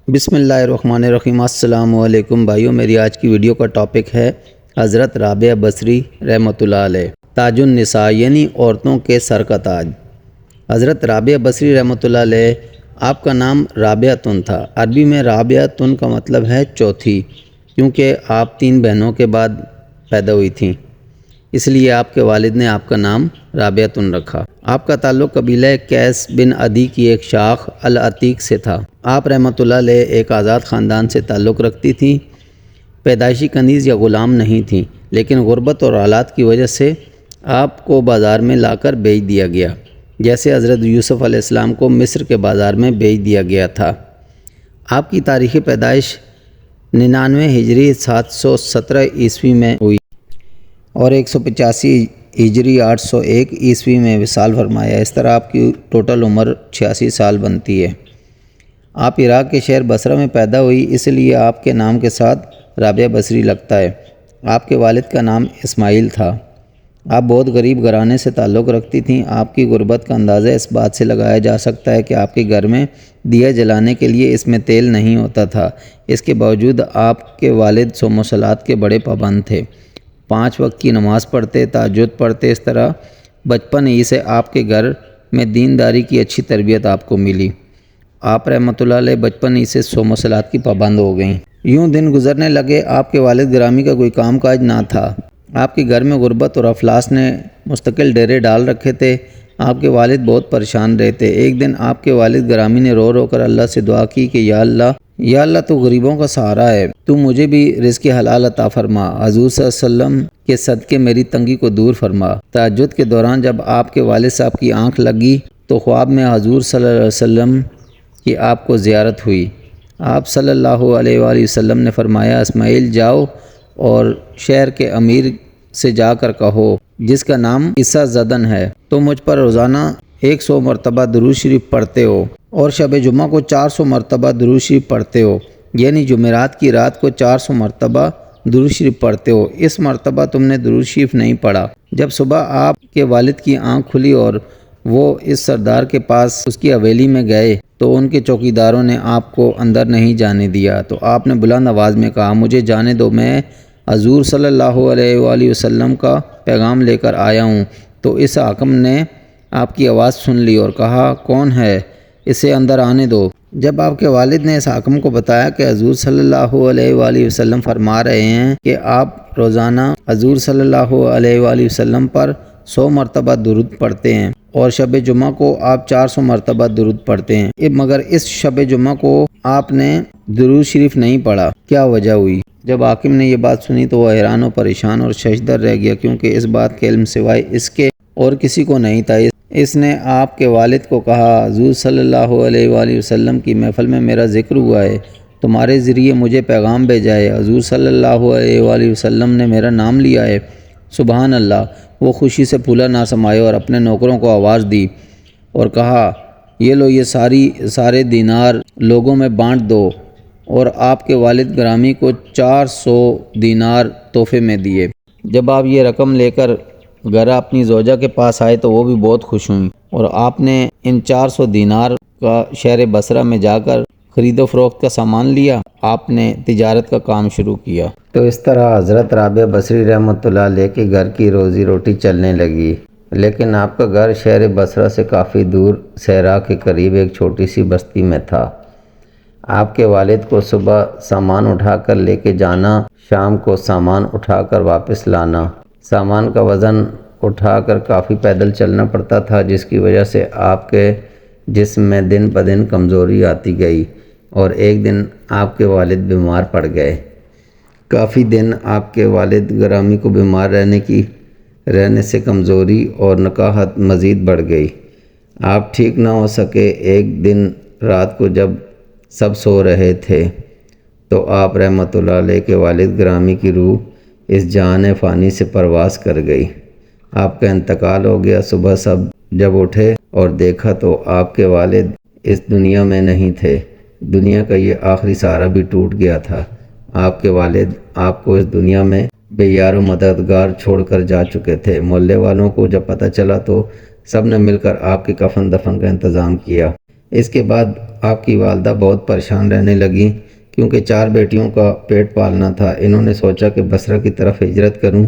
بسم اللہ الرحمن الرحیم۔ السلام علیکم بھائیوں، میری آج کی ویڈیو کا ٹاپک ہے حضرت رابعہ بصری رحمۃ اللہ علیہ، تاج النساء یعنی عورتوں کے سر کا تاج۔ حضرت رابعہ بصری رحمۃ اللہ علیہ، آپ کا نام رابعۃن تھا۔ عربی میں رابعۃن کا مطلب ہے چوتھی، کیونکہ آپ 3 بہنوں کے بعد پیدا ہوئی تھیں، اس لیے آپ کے والد نے آپ کا نام رابعۃن رکھا۔ آپ کا تعلق قبیلہ قیس بن عدی کی ایک شاخ العتیق سے تھا۔ آپ رحمۃ اللہ علیہ ایک آزاد خاندان سے تعلق رکھتی تھیں، پیدائشی کنیز یا غلام نہیں تھیں، لیکن غربت اور حالات کی وجہ سے آپ کو بازار میں لا کر بیچ دیا گیا، جیسے حضرت یوسف علیہ السلام کو مصر کے بازار میں بیچ دیا گیا تھا۔ آپ کی تاریخ پیدائش 99 ہجری 717 عیسوی میں ہوئی اور 185 ہجری 801 عیسوی میں وصال فرمایا۔ اس طرح آپ کی ٹوٹل عمر 86 سال بنتی ہے۔ آپ عراق کے شہر بصرہ میں پیدا ہوئی، اس لیے آپ کے نام کے ساتھ رابعہ بصری لگتا ہے۔ آپ کے والد کا نام اسماعیل تھا۔ آپ بہت غریب گھرانے سے تعلق رکھتی تھیں۔ آپ کی غربت کا اندازہ اس بات سے لگایا جا سکتا ہے کہ آپ کے گھر میں دیا جلانے کے لیے اس میں تیل نہیں ہوتا تھا۔ اس کے باوجود آپ کے والد صوم و صلات کے بڑے پابند تھے، 5 وقت کی نماز پڑھتے، تہجد پڑھتے۔ اس طرح بچپن ہی سے آپ کے گھر میں دینداری کی اچھی تربیت آپ کو ملی۔ آپ رحمۃ اللہ علیہ بچپن ہی سے صوم و صلات کی پابند ہو گئیں۔ یوں دن گزرنے لگے، آپ کے والد گرامی کا کوئی کام کاج نہ تھا۔ آپ کے گھر میں غربت اور افلاس نے مستقل ڈیرے ڈال رکھے تھے۔ آپ کے والد بہت پریشان رہتے۔ ایک دن آپ کے والد گرامی نے رو رو کر اللہ سے دعا کی کہ یا اللہ تو غریبوں کا سہارا ہے، تو مجھے بھی رزق حلال عطا فرما، حضور صلی اللہ علیہ وسلم کے صدقے میری تنگی کو دور فرما۔ تہجد کے دوران جب آپ کے والد صاحب کی آنکھ لگی تو خواب میں حضور صلی اللہ علیہ وسلم کی آپ کو زیارت ہوئی۔ آپ صلی اللہ علیہ وآلہ وسلم نے فرمایا، اسماعیل جاؤ اور شہر کے امیر سے جا کر کہو جس کا نام عیسیٰ زدن ہے، تو مجھ پر روزانہ 100 مرتبہ درود شریف پڑھتے ہو اور شب جمعہ کو 400 مرتبہ درود شریف پڑھتے ہو، یعنی جمعرات کی رات کو 400 مرتبہ درود شریف پڑھتے ہو۔ اس مرتبہ تم نے درود شریف نہیں پڑھا۔ جب صبح آپ کے والد کی آنکھ کھلی اور وہ اس سردار کے پاس اس کی حویلی میں گئے تو ان کے چوکیداروں نے آپ کو اندر نہیں جانے دیا، تو آپ نے بلند آواز میں کہا، مجھے جانے دو، میں حضور صلی اللہ علیہ وآلہ وسلم کا پیغام لے کر آیا ہوں۔ تو اس حاکم نے آپ کی آواز سن لی اور کہا، کون ہے، اسے اندر آنے دو۔ جب آپ کے والد نے اس حاکم کو بتایا کہ حضور صلی اللہ علیہ وآلہ وسلم فرما رہے ہیں کہ آپ روزانہ حضور صلی اللہ علیہ وآلہ وسلم پر 100 مرتبہ درود پڑھتے ہیں اور شب جمعہ کو آپ 400 مرتبہ درود پڑھتے ہیں، مگر اس شب جمعہ کو آپ نے درود شریف نہیں پڑھا، کیا وجہ ہوئی؟ جب حاکم نے یہ بات سنی تو وہ حیران و پریشان اور ششدر رہ گیا، کیونکہ اس بات کے علم سوائے اس کے اور کسی کو نہیں تھا۔ اس نے آپ کے والد کو کہا، حضور صلی اللہ علیہ وآلہ وسلم کی محفل میں میرا ذکر ہوا ہے، تمہارے ذریعے مجھے پیغام بھیجا ہے، حضور صلی اللہ علیہ وآلہ وسلم نے میرا نام لیا ہے۔ سبحان اللہ۔ وہ خوشی سے پھولا نہ سمائے اور اپنے نوکروں کو آواز دی اور کہا، یہ لو، یہ سارے دینار لوگوں میں بانٹ دو، اور آپ کے والد گرامی کو 400 دینار تحفے میں دیے۔ جب آپ یہ رقم لے کر گھر اپنی زوجہ کے پاس آئے تو وہ بھی بہت خوش ہوئیں، اور آپ نے ان 400 دینار کا شہر بصرہ میں جا کر خرید و فروخت کا سامان لیا۔ آپ نے تجارت کا کام شروع کیا۔ تو اس طرح حضرت رابعہ بصری رحمۃ اللہ علیہ کے گھر کی روزی روٹی چلنے لگی، لیکن آپ کا گھر شہر بصرہ سے کافی دور صحرا کے قریب ایک چھوٹی سی بستی میں تھا۔ آپ کے والد کو صبح سامان اٹھا کر لے کے جانا، شام کو سامان اٹھا کر واپس لانا۔ سامان کا وزن اٹھا کر کافی پیدل چلنا پڑتا تھا، جس کی وجہ سے آپ کے جسم میں دن بدن کمزوری آتی گئی، اور ایک دن آپ کے والد بیمار پڑ گئے۔ کافی دن آپ کے والد گرامی کو بیمار رہنے سے کمزوری اور نکاہت مزید بڑھ گئی۔ آپ ٹھیک نہ ہو سکے۔ ایک دن رات کو جب سب سو رہے تھے تو آپ رحمۃ اللہ علیہ کے والد گرامی کی روح اس جہان فانی سے پرواز کر گئی۔ آپ کا انتقال ہو گیا۔ صبح سب جب اٹھے اور دیکھا تو آپ کے والد اس دنیا میں نہیں تھے۔ دنیا کا یہ آخری سہارا بھی ٹوٹ گیا تھا۔ آپ کے والد آپ کو اس دنیا میں بے یار و مددگار چھوڑ کر جا چکے تھے۔ محلے والوں کو جب پتہ چلا تو سب نے مل کر آپ کے کفن دفن کا انتظام کیا۔ اس کے بعد آپ کی والدہ بہت پریشان رہنے لگیں کیونکہ 4 بیٹیوں کا پیٹ پالنا تھا۔ انہوں نے سوچا کہ بصرہ کی طرف ہجرت کروں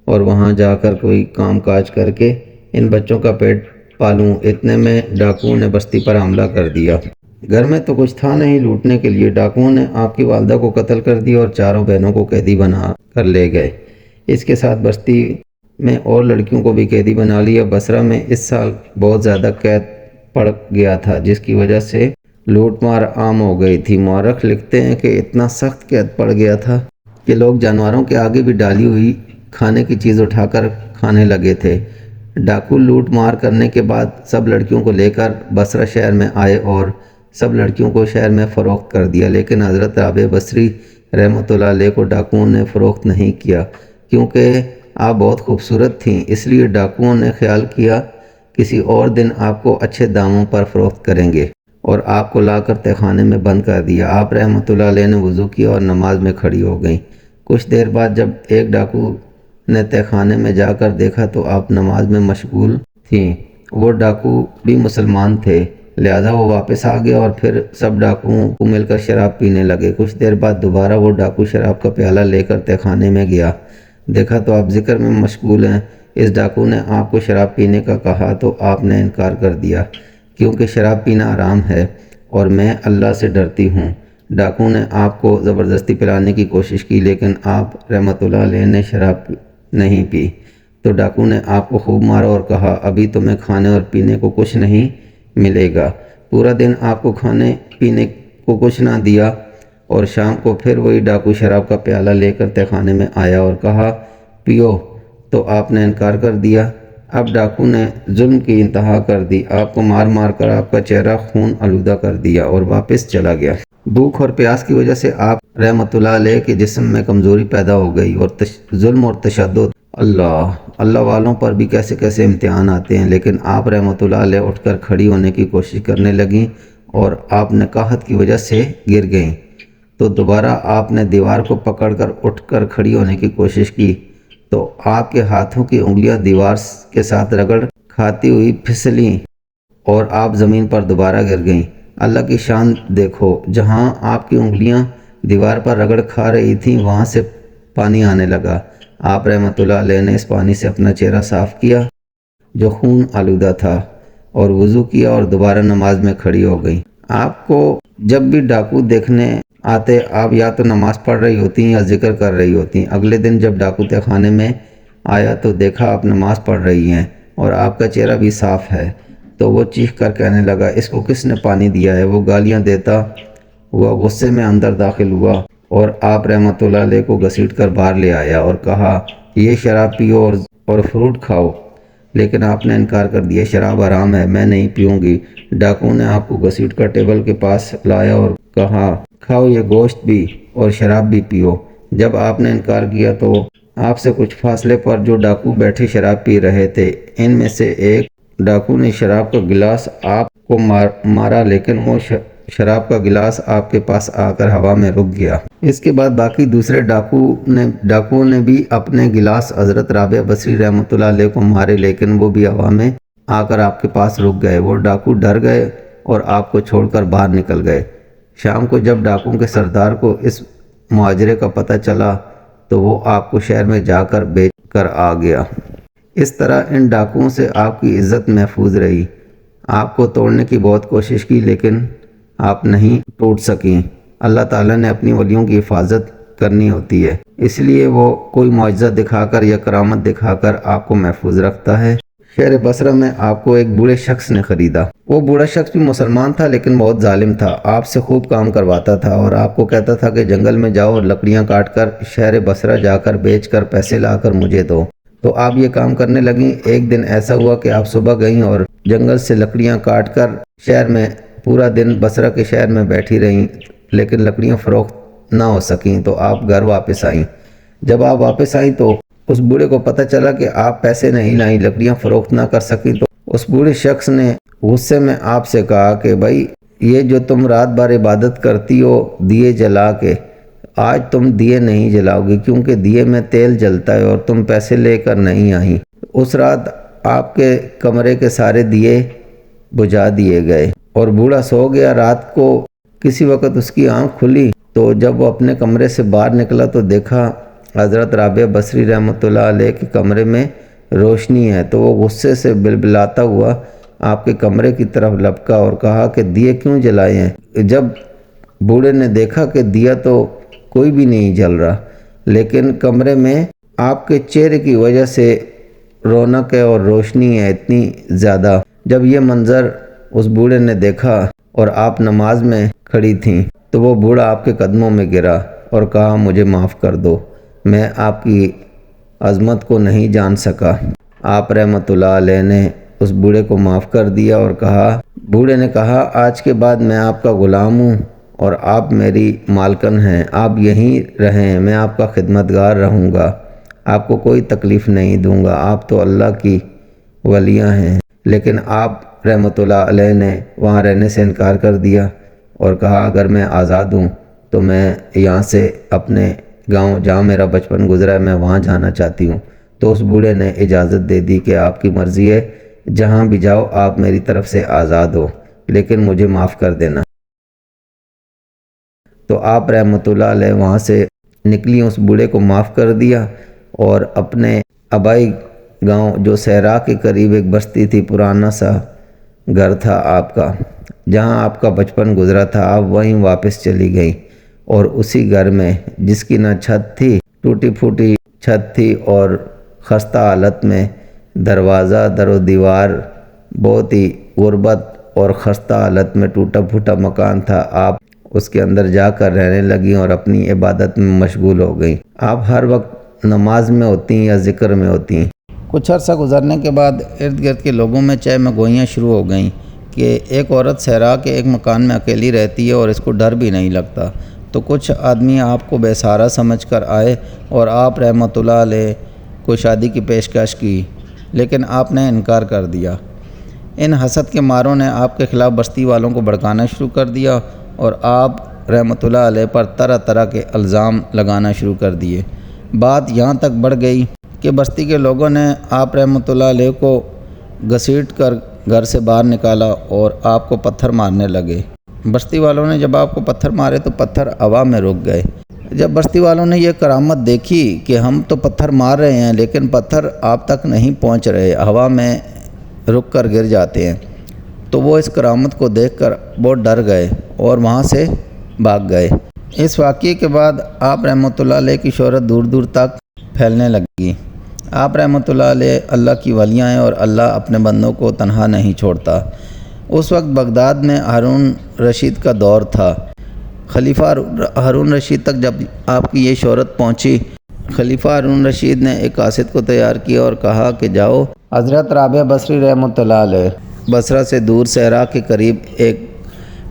اور وہاں جا کر کوئی کام کاج کر کے ان بچوں کا پیٹ پالوں۔ اتنے میں ڈاکوؤں نے بستی پر حملہ کر دیا۔ گھر میں تو کچھ تھا نہیں لوٹنے کے لیے۔ ڈاکوؤں نے آپ کی والدہ کو قتل کر دیا اور 4 بہنوں کو قیدی بنا کر لے گئے۔ اس کے ساتھ بستی میں اور لڑکیوں کو بھی قیدی بنا لیا۔ بصرہ میں اس سال بہت زیادہ قید پڑ گیا تھا جس کی وجہ سے لوٹ مار عام ہو گئی تھی۔ مورخ لکھتے ہیں کہ اتنا سخت قید پڑ گیا تھا کہ لوگ جانوروں کے آگے بھی ڈالی ہوئی کھانے کی چیز اٹھا کر کھانے لگے تھے۔ ڈاکو لوٹ مار کرنے کے بعد سب لڑکیوں کو لے کر بصرہ شہر میں آئے اور سب لڑکیوں کو شہر میں فروخت کر دیا، لیکن حضرت رابعہ بصری رحمۃ اللہ علیہ کو ڈاکوؤں نے فروخت نہیں کیا کیونکہ آپ بہت خوبصورت تھیں۔ اس لیے ڈاکوؤں نے خیال کیا کسی اور دن آپ کو اچھے داموں پر فروخت کریں گے اور آپ کو لا کر تہہ خانے میں بند کر دیا۔ آپ رحمۃ اللہ علیہ نے وضو کیا اور نماز میں کھڑی ہو گئیں۔ کچھ دیر بعد جب ایک ڈاکو نے تہہ خانے میں جا کر دیکھا تو آپ نماز میں مشغول تھیں۔ وہ ڈاکو بھی مسلمان تھے، لہذا وہ واپس آ گیا اور پھر سب ڈاکوؤں کو مل کر شراب پینے لگے۔ کچھ دیر بعد دوبارہ وہ ڈاکو شراب کا پیالہ لے کر تہہ خانے میں گیا، دیکھا تو آپ ذکر میں مشغول ہیں۔ اس ڈاکو نے آپ کو شراب پینے کا کہا تو آپ نے انکار کر دیا کیونکہ شراب پینا حرام ہے اور میں اللہ سے ڈرتی ہوں۔ ڈاکو نے آپ کو زبردستی پلانے کی کوشش کی لیکن آپ رحمۃ اللہ علیہ نے شراب نہیں پی تو ڈاکو نے آپ کو خوب مارا اور کہا ابھی تمہیں کھانے اور پینے کو کچھ نہیں ملے گا۔ پورا دن آپ کو کھانے پینے کو کچھ نہ دیا اور شام کو پھر وہی ڈاکو شراب کا پیالہ لے کر تہہ خانے میں آیا اور کہا پیو تو آپ نے انکار کر دیا۔ اب ڈاکو نے ظلم کی انتہا کر دی، آپ کو مار مار کر آپ کا چہرہ خون آلودہ کر دیا اور واپس چلا گیا۔ بھوک اور پیاس کی وجہ سے آپ رحمۃ اللہ علیہ کے جسم میں کمزوری پیدا ہو گئی اور ظلم اور تشدد، اللہ والوں پر بھی کیسے کیسے امتحان آتے ہیں، لیکن آپ رحمۃ اللہ علیہ اٹھ کر کھڑی ہونے کی کوشش کرنے لگیں اور آپ نکاہت کی وجہ سے گر گئیں تو دوبارہ آپ نے دیوار کو پکڑ کر اٹھ کر کھڑی ہونے کی کوشش کی تو آپ کے ہاتھوں کی انگلیاں دیوار کے ساتھ رگڑ کھاتی ہوئی پھسلیں اور آپ زمین پر دوبارہ گر گئیں۔ اللہ کی شان دیکھو، جہاں آپ کی انگلیاں دیوار پر رگڑ کھا رہی تھیں وہاں سے پانی آنے لگا۔ آپ رحمۃ اللہ علیہ نے اس پانی سے اپنا چہرہ صاف کیا جو خون آلودہ تھا اور وضو کیا اور دوبارہ نماز میں کھڑی ہو گئیں۔ آپ کو جب بھی ڈاکو دیکھنے آتے آپ یا تو نماز پڑھ رہی ہوتی یا ذکر کر رہی ہوتی۔ اگلے دن جب ڈاکو تہہ خانے میں آیا تو دیکھا آپ نماز پڑھ رہی ہیں اور آپ کا چہرہ بھی صاف ہے تو وہ چیخ کر کہنے لگا اس کو کس نے پانی دیا ہے؟ وہ گالیاں دیتا ہوا غصے میں اندر داخل ہوا اور آپ رحمۃ اللہ علیہ کو گھسیٹ کر باہر لے آیا اور کہا یہ شراب پیو اور فروٹ کھاؤ، لیکن آپ نے انکار کر دیا، شراب حرام ہے، میں نہیں پیوں گی۔ ڈاکو نے آپ کو گھسیٹ کر ٹیبل کے پاس لایا اور کہا کھاؤ یہ گوشت بھی اور شراب بھی پیو۔ جب آپ نے انکار کیا تو آپ سے کچھ فاصلے پر جو ڈاکو بیٹھے شراب پی رہے تھے ان میں سے ایک ڈاکو نے شراب کا گلاس آپ کو مارا لیکن وہ شراب کا گلاس آپ کے پاس آ کر ہوا میں رک گیا۔ اس کے بعد باقی دوسرے ڈاکوؤں نے بھی اپنے گلاس حضرت رابعہ بصری رحمۃ اللہ علیہ کو مارے لیکن وہ بھی ہوا میں آ کر آپ کے پاس رک گئے۔ وہ ڈاکو ڈر گئے اور آپ کو چھوڑ کر باہر نکل گئے۔ شام کو جب ڈاکوؤں کے سردار کو اس مہاجرے کا پتہ چلا تو وہ آپ کو شہر میں جا کر بیچ کر آ گیا۔ اس طرح ان ڈاکوؤں سے آپ کی عزت محفوظ رہی۔ آپ کو توڑنے کی بہت کوشش کی لیکن آپ نہیں ٹوٹ سکیں۔ اللہ تعالیٰ نے اپنی ولیوں کی حفاظت کرنی ہوتی ہے، اس لیے وہ کوئی معجزہ دکھا کر یا کرامت دکھا کر آپ کو محفوظ رکھتا ہے۔ شہر بصرہ میں آپ کو ایک بوڑھے شخص نے خریدا۔ وہ بوڑھا شخص بھی مسلمان تھا لیکن بہت ظالم تھا۔ آپ سے خوب کام کرواتا تھا اور آپ کو کہتا تھا کہ جنگل میں جاؤ اور لکڑیاں کاٹ کر شہر بصرہ جا کر بیچ کر پیسے لا کر مجھے دو۔ تو آپ یہ کام کرنے لگیں۔ ایک دن ایسا ہوا کہ آپ صبح گئیں اور جنگل سے لکڑیاں کاٹ کر شہر میں پورا دن بصرہ کے شہر میں بیٹھی رہیں لیکن لکڑیاں فروخت نہ ہو سکیں تو آپ گھر واپس آئیں۔ جب آپ واپس آئیں تو اس بوڑھے کو پتہ چلا کہ آپ پیسے نہیں لائیں، لکڑیاں فروخت نہ کر سکیں تو اس بوڑھے شخص نے غصے میں آپ سے کہا کہ بھائی یہ جو تم رات بھر عبادت کرتی ہو دیے جلا کے، آج تم دیے نہیں جلاؤ گی کیونکہ دیے میں تیل جلتا ہے اور تم پیسے لے کر نہیں آئیں۔ اس رات آپ کے کمرے کے سارے دیے بجھا دیے گئے اور بوڑھا سو گیا۔ رات کو کسی وقت اس کی آنکھ کھلی تو جب وہ اپنے کمرے سے باہر نکلا تو دیکھا حضرت رابعہ بصری رحمۃ اللہ علیہ کے کمرے میں روشنی ہے، تو وہ غصے سے بلبلاتا ہوا آپ کے کمرے کی طرف لپکا اور کہا کہ دیے کیوں جلائے ہیں؟ جب بوڑھے نے دیکھا کہ دیا تو کوئی بھی نہیں جل رہا، لیکن کمرے میں آپ کے چہرے کی وجہ سے رونق ہے اور روشنی ہے اتنی زیادہ۔ جب یہ منظر اس بوڑھے نے دیکھا اور آپ نماز میں کھڑی تھیں تو وہ بوڑھا آپ کے قدموں میں گرا اور کہا مجھے معاف کر دو، میں آپ کی عظمت کو نہیں جان سکا۔ آپ رحمۃ اللہ علیہ نے اس بوڑھے کو معاف کر دیا اور بوڑھے نے کہا آج کے بعد میں آپ کا غلام ہوں اور آپ میری مالکن ہیں، آپ یہیں رہیں، میں آپ کا خدمتگار رہوں گا، آپ کو کوئی تکلیف نہیں دوں گا، آپ تو اللہ کی ولیاں ہیں۔ لیکن آپ رحمۃ اللہ علیہ نے وہاں رہنے سے انکار کر دیا اور کہا اگر میں آزاد ہوں تو میں یہاں سے اپنے گاؤں جہاں میرا بچپن گزرا ہے میں وہاں جانا چاہتی ہوں۔ تو اس بوڑھے نے اجازت دے دی کہ آپ کی مرضی ہے، جہاں بھی جاؤ آپ میری طرف سے آزاد ہو، لیکن مجھے معاف کر دینا۔ تو آپ رحمۃ اللہ علیہ وہاں سے نکلی، اس بوڑھے کو معاف کر دیا اور اپنے آبائی گاؤں جو صحرا کے قریب ایک بستی تھی، پرانا سا گھر تھا آپ کا، جہاں آپ کا بچپن گزرا تھا، آپ وہیں واپس چلی گئیں اور اسی گھر میں جس کی نہ چھت تھی، ٹوٹی پھوٹی چھت تھی اور خستہ حالت میں دروازہ در و دیوار، بہت ہی غربت اور خستہ حالت میں ٹوٹا پھوٹا مکان تھا، آپ اس کے اندر جا کر رہنے لگیں اور اپنی عبادت میں مشغول ہو گئیں۔ آپ ہر وقت نماز میں ہوتی ہیں یا ذکر میں ہوتی ہیں۔ کچھ عرصہ گزرنے کے بعد ارد گرد کے لوگوں میں چہ مگوئیاں شروع ہو گئیں کہ ایک عورت صحرا کے ایک مکان میں اکیلی رہتی ہے اور اس کو ڈر بھی نہیں لگتا۔ تو کچھ آدمی آپ کو بے سہارا سمجھ کر آئے اور آپ رحمۃ اللہ علیہ کو شادی کی پیشکش کی، لیکن آپ نے انکار کر دیا۔ ان حسد کے ماروں نے آپ کے خلاف بستی والوں کو بھڑکانا شروع کر دیا اور آپ رحمۃ اللہ علیہ پر طرح طرح کے الزام لگانا شروع کر دیے۔ بات یہاں تک بڑھ گئی کہ بستی کے لوگوں نے آپ رحمۃ اللہ علیہ کو گھسیٹ کر گھر سے باہر نکالا اور آپ کو پتھر مارنے لگے۔ بستی والوں نے جب آپ کو پتھر مارے تو پتھر ہوا میں رک گئے۔ جب بستی والوں نے یہ کرامت دیکھی کہ ہم تو پتھر مار رہے ہیں لیکن پتھر آپ تک نہیں پہنچ رہے، ہوا میں رک کر گر جاتے ہیں، تو وہ اس کرامت کو دیکھ کر بہت ڈر گئے اور وہاں سے بھاگ گئے۔ اس واقعے کے بعد آپ رحمۃ اللہ علیہ کی شہرت دور دور تک پھیلنے لگی۔ آپ رحمۃ اللہ علیہ اللہ کی ولیاں ہیں اور اللہ اپنے بندوں کو تنہا نہیں چھوڑتا۔ اس وقت بغداد میں ہارون رشید کا دور تھا۔ خلیفہ ہارون رشید تک جب آپ کی یہ شہرت پہنچی، خلیفہ ہارون رشید نے ایک قاصد کو تیار کیا اور کہا کہ جاؤ حضرت رابعہ بصری رحمۃ اللہ علیہ بصرہ سے دور صحرا کے قریب ایک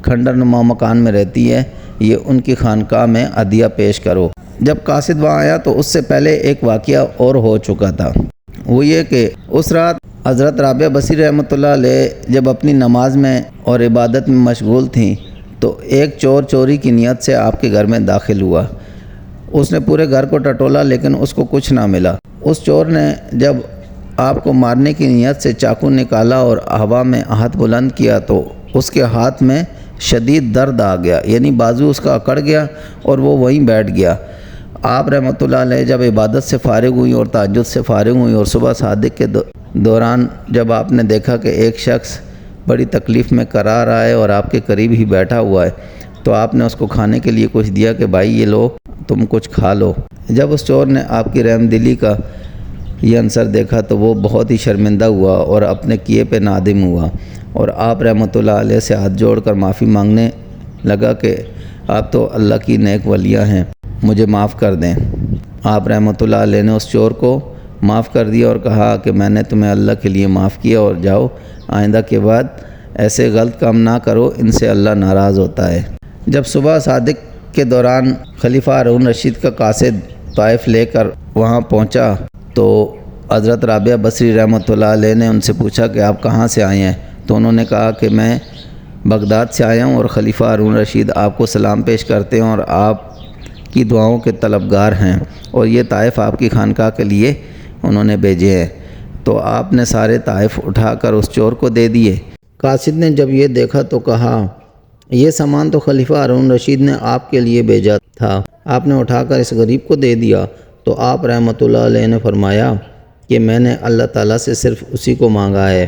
کھنڈر نما مکان میں رہتی ہے، یہ ان کی خانقاہ میں عطیہ پیش کرو۔ جب قاصد وہاں آیا تو اس سے پہلے ایک واقعہ اور ہو چکا تھا، وہ یہ کہ اس رات حضرت رابعہ بصری رحمۃ اللہ علیہ جب اپنی نماز میں اور عبادت میں مشغول تھیں تو ایک چور چوری کی نیت سے آپ کے گھر میں داخل ہوا۔ اس نے پورے گھر کو ٹٹولا لیکن اس کو کچھ نہ ملا۔ اس چور نے جب آپ کو مارنے کی نیت سے چاقو نکالا اور ہوا میں ہاتھ بلند کیا تو اس کے ہاتھ میں شدید درد آ گیا، یعنی بازو اس کا اکڑ گیا اور وہ وہیں بیٹھ گیا۔ آپ رحمۃ اللہ علیہ جب عبادت سے فارغ ہوئیں اور تہجد سے فارغ ہوئیں اور صبح صادق کے دوران جب آپ نے دیکھا کہ ایک شخص بڑی تکلیف میں کرا رہا ہے اور آپ کے قریب ہی بیٹھا ہوا ہے، تو آپ نے اس کو کھانے کے لیے کچھ دیا کہ بھائی یہ لو تم کچھ کھا لو۔ جب اس چور نے آپ کی رحم دلی کا یہ عنصر دیکھا تو وہ بہت ہی شرمندہ ہوا اور اپنے کیے پہ نادم ہوا اور آپ رحمۃ اللہ علیہ سے ہاتھ جوڑ کر معافی مانگنے لگا کہ آپ تو اللہ کی نیک ولیاں ہیں، مجھے معاف کر دیں۔ آپ رحمۃ اللہ علیہ نے اس چور کو معاف کر دیا اور کہا کہ میں نے تمہیں اللہ کے لیے معاف کیا اور جاؤ، آئندہ کے بعد ایسے غلط کام نہ کرو، ان سے اللہ ناراض ہوتا ہے۔ جب صبح صادق کے دوران خلیفہ ہارون رشید کا قاصد طائف لے کر وہاں پہنچا تو حضرت رابعہ بصری رحمۃ اللہ علیہ نے ان سے پوچھا کہ آپ کہاں سے آئے ہیں؟ تو انہوں نے کہا کہ میں بغداد سے آیا ہوں اور خلیفہ ہارون رشید آپ کو سلام پیش کرتے ہیں اور آپ کی دعاؤں کے طلبگار ہیں، اور یہ طائف آپ کی خانقاہ کے لیے انہوں نے بھیجے ہیں۔ تو آپ نے سارے طائف اٹھا کر اس چور کو دے دیے۔ قاصد نے جب یہ دیکھا تو کہا یہ سامان تو خلیفہ ہارون رشید نے آپ کے لیے بھیجا تھا، آپ نے اٹھا کر اس غریب کو دے دیا۔ تو آپ رحمۃ اللہ علیہ نے فرمایا کہ میں نے اللہ تعالیٰ سے صرف اسی کو مانگا ہے۔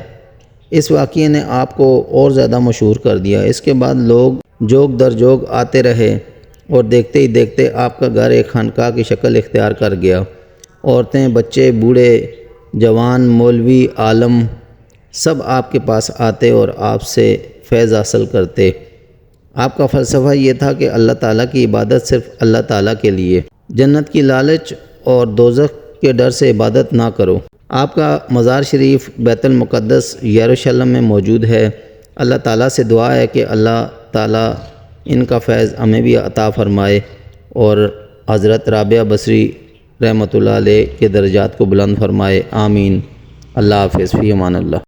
اس واقعے نے آپ کو اور زیادہ مشہور کر دیا۔ اس کے بعد لوگ جوگ در جوگ آتے رہے اور دیکھتے ہی دیکھتے آپ کا گھر ایک خانقاہ کی شکل اختیار کر گیا۔ عورتیں، بچے، بوڑھے، جوان، مولوی، عالم سب آپ کے پاس آتے اور آپ سے فیض حاصل کرتے۔ آپ کا فلسفہ یہ تھا کہ اللہ تعالیٰ کی عبادت صرف اللہ تعالیٰ کے لیے، جنت کی لالچ اور دوزخ کے ڈر سے عبادت نہ کرو۔ آپ کا مزار شریف بیت المقدس یروشلم میں موجود ہے۔ اللہ تعالیٰ سے دعا ہے کہ اللہ تعالیٰ ان کا فیض ہمیں بھی عطا فرمائے اور حضرت رابعہ بصری رحمۃ اللہ علیہ کے درجات کو بلند فرمائے، آمین۔ اللہ حافظ، فی امان اللہ۔